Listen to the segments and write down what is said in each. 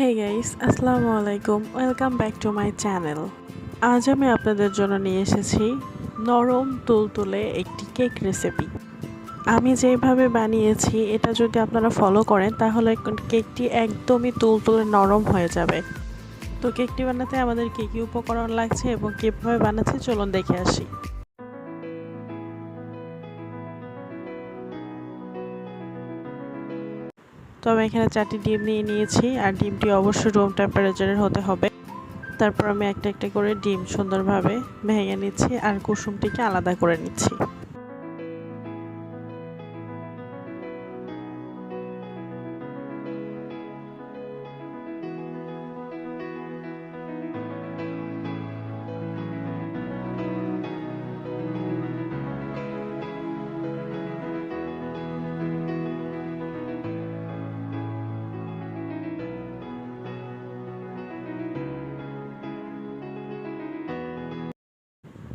Hey guys, আসসালামু আলাইকুম। Welcome back to my channel. আজ আমি আপনাদের জন্য নিয়ে এসেছি নরম তুলতুলে একটি কেক রেসিপি। আমি যেভাবে বানিয়েছি এটা যদি আপনারা ফলো করেন তাহলে কেকটি একদমই তুলতুলে নরম হয়ে যাবে। তো কেকটি বানাতে আমাদের কী কী উপকরণ লাগছে এবং কীভাবে বানাচ্ছি চলুন দেখে আসি। তো আমি এখানে 4টি ডিম নিয়ে নিয়েছি, আর ডিমটি অবশ্যই রুম টেম্পারেচারের হতে হবে। তারপর আমি একটা একটা করে ডিম সুন্দরভাবে ভেঙে নিচ্ছি আর কুসুমটিকে আলাদা করে নিচ্ছি।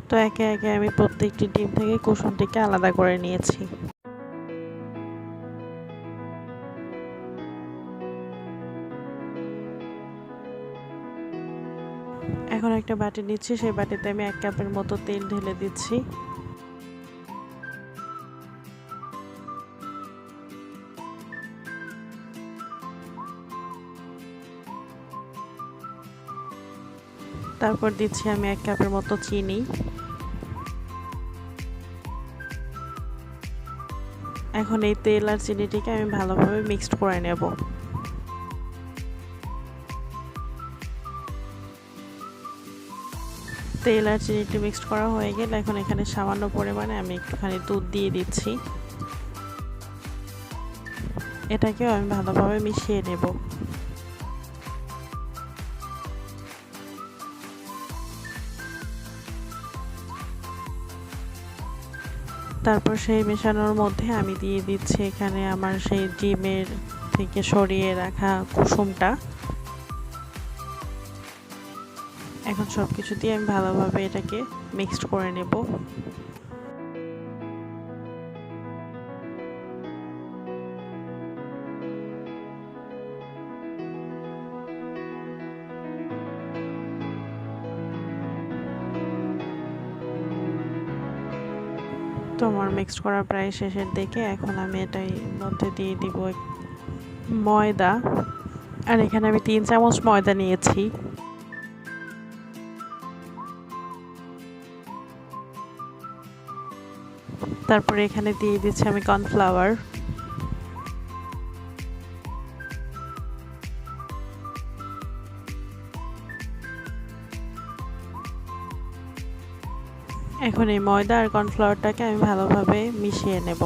তো একে একে আমি প্রত্যেকটি ডিম থেকে কুসুমটিকে আলাদা করে নিয়েছি। এখন একটা বাটি নিচ্ছি, সেই বাটিতে আমি 1 কাপের মতো তেল ঢেলে দিচ্ছি। তারপর দিচ্ছি আমি 1 কাপের মতো চিনি। এখন এই তেল আর চিনিটিকে আমি ভালোভাবে মিক্সড করে নেব। তেল আর চিনিটি মিক্সড করা হয়ে গেলে এখন এখানে সামান্য পরিমাণে আমি একটুখানি দুধ দিয়ে দিচ্ছি। এটাকেও আমি ভালোভাবে মিশিয়ে নেব। তারপর সেই মেশানোর মধ্যে আমি দিয়ে দিচ্ছি এখানে আমার সেই ডিমের থেকে সরিয়ে রাখা কুসুমটা। এখন সব কিছু দিয়ে আমি ভালোভাবে এটাকে মিক্সড করে নেব। তো আমার মিক্সড করা প্রায় শেষের দিকে। এখন আমি এটার মধ্যে দিয়ে দিব ময়দা, আর এখানে আমি 3 চামচ ময়দা নিয়েছি। তারপরে এখানে দিয়ে দিচ্ছি আমি কর্নফ্লাওয়ার। এখন এই ময়দা আর কর্নফ্লাওয়ারটাকে আমি ভালোভাবে মিশিয়ে নেব।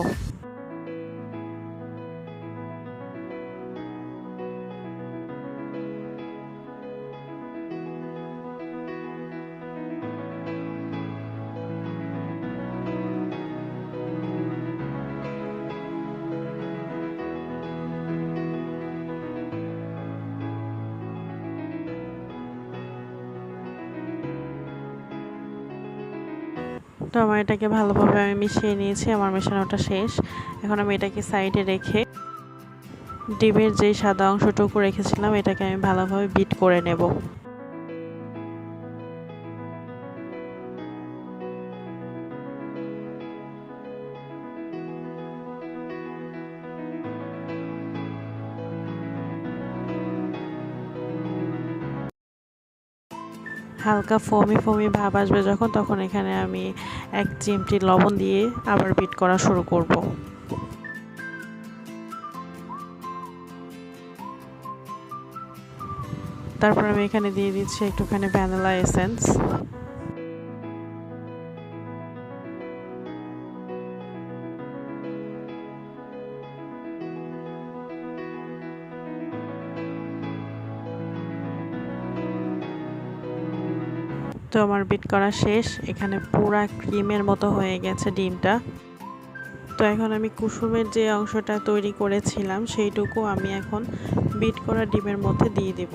তো আমার এটাকে ভালোভাবে আমি মিশিয়ে নিয়েছি, আমার মেশানোটা শেষ। এখন আমি এটাকে সাইডে রেখে ডিমের যেই সাদা অংশটুকু রেখেছিলাম এটাকে আমি ভালোভাবে বিট করে নেব। হালকা ফোমি ফোমি ভাব আসবে যখন, তখন এখানে আমি 1 চিমটি লবণ দিয়ে আবার বিট করা শুরু করব। তারপর আমি এখানে দিয়ে দিচ্ছি একটুখানি ভ্যানিলা এসেন্স। তো আমার বিট করা শেষ। এখানে পুরা ক্রিমের মতো হয়ে গেছে ডিমটা। তো এখন আমি কুসুমের যে অংশটা তৈরি করেছিলাম সেইটুকু আমি এখন বিট করা ডিমের মধ্যে দিয়ে দেব।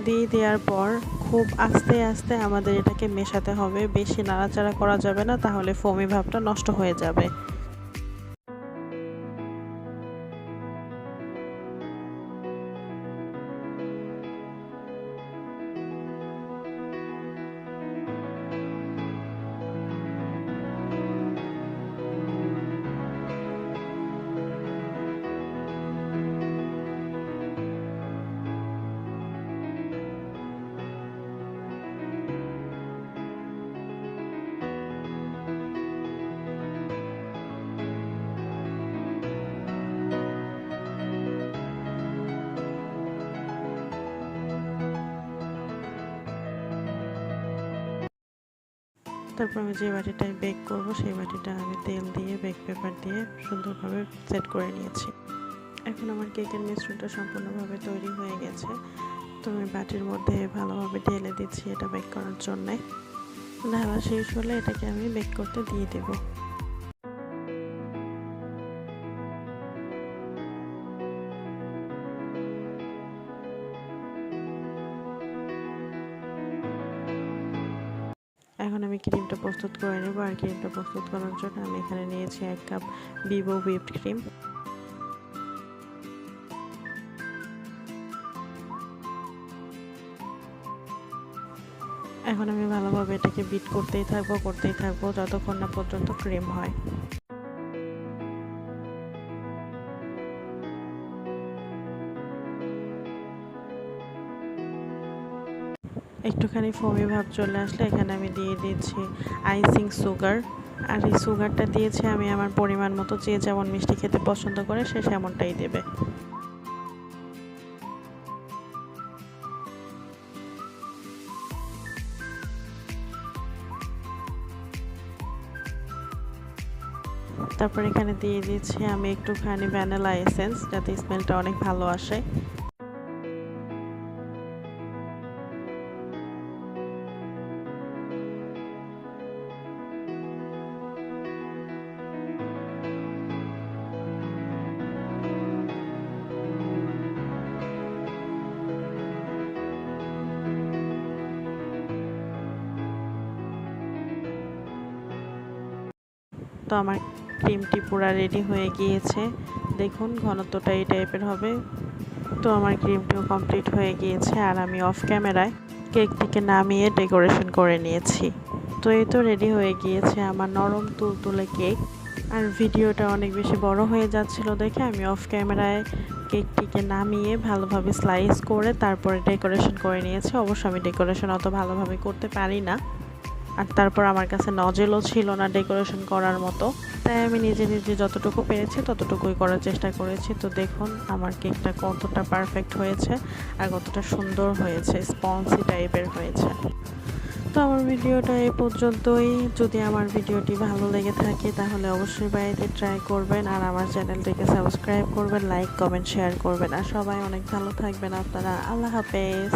দিয়ে দেওয়ার পর খুব আস্তে আস্তে আমাদের এটাকে মেশাতে হবে, বেশি নাড়াচাড়া করা যাবে না, তাহলে ফোমি ভাবটা নষ্ট হয়ে যাবে। তারপর আমি যে বাটিটায় বেক করব সেই বাটিটা আমি তেল দিয়ে বেক পেপার দিয়ে সুন্দরভাবে সেট করে নিয়েছি। এখন আমার কেকের মিশ্রণটা সম্পূর্ণভাবে তৈরি হয়ে গেছে। তো আমি বাটির মধ্যে ভালোভাবে ঢেলে দিচ্ছি এটা বেক করার জন্যে। ঢালা শেষ হলে এটাকে আমি বেক করতে দিয়ে দেব। এখন আমি ক্রিমটা প্রস্তুত করে নেব। আর ক্রিমটা প্রস্তুত করার জন্য আমি এখানে নিয়েছি 1 কাপ vivo হুইপড ক্রিম। এখন আমি ভালোভাবে এটাকে বিট করতেই থাকবো যতক্ষণ না পর্যন্ত ক্রিম হয়। একটুখানি ফোমি ভাব চলে আসলে এখানে আমি দিয়ে দিচ্ছি আইসিং সুগার। আর এই সুগারটা দিয়েছি আমি আমার পরিমাণ মতো, যে যেমন মিষ্টি খেতে পছন্দ করে সে সেমনটাই দেবে। তারপর এখানে দিয়ে দিচ্ছি আমি একটুখানি ভ্যানিলা এসেন্স, যাতে স্মেলটা অনেক ভালো আসে। তো আমার ক্রিমটি পুরো রেডি হয়ে গিয়েছে। দেখুন ঘনত্বটা এই টাইপের হবে। তো আমার ক্রিমটিও কমপ্লিট হয়ে গিয়েছে আর আমি অফ ক্যামেরায় কেকটিকে নামিয়ে ডেকোরেশন করে নিয়েছি। তো এই তো রেডি হয়ে গিয়েছে আমার নরম তুলতুলে কেক। আর ভিডিওটা অনেক বেশি বড় হয়ে যাচ্ছিল দেখে আমি অফ ক্যামেরায় কেকটিকে নামিয়ে ভালোভাবে স্লাইস করে তারপরে ডেকোরেশন করে নিয়েছি। অবশ্য আমি ডেকোরেশন অত ভালোভাবে করতে পারি না, আর তারপর আমার কাছে নজেলও ছিল না ডেকোরেশন করার মতো, তাই আমি নিজে যতটুকু পেরেছি ততটুকুই করার চেষ্টা করেছি। তো দেখুন আমার কেকটা কতটা পারফেক্ট হয়েছে আর কতটা সুন্দর হয়েছে, স্পঞ্জি টাইপের হয়েছে। তো আমার ভিডিওটা এই পর্যন্তই। যদি আমার ভিডিওটি ভালো লেগে থাকে তাহলে অবশ্যই বাড়িতে ট্রাই করবেন আর আমার চ্যানেলটিকে সাবস্ক্রাইব করবেন, লাইক কমেন্ট শেয়ার করবেন। আর সবাই অনেক ভালো থাকবেন আপনারা। আল্লাহ হাফেজ।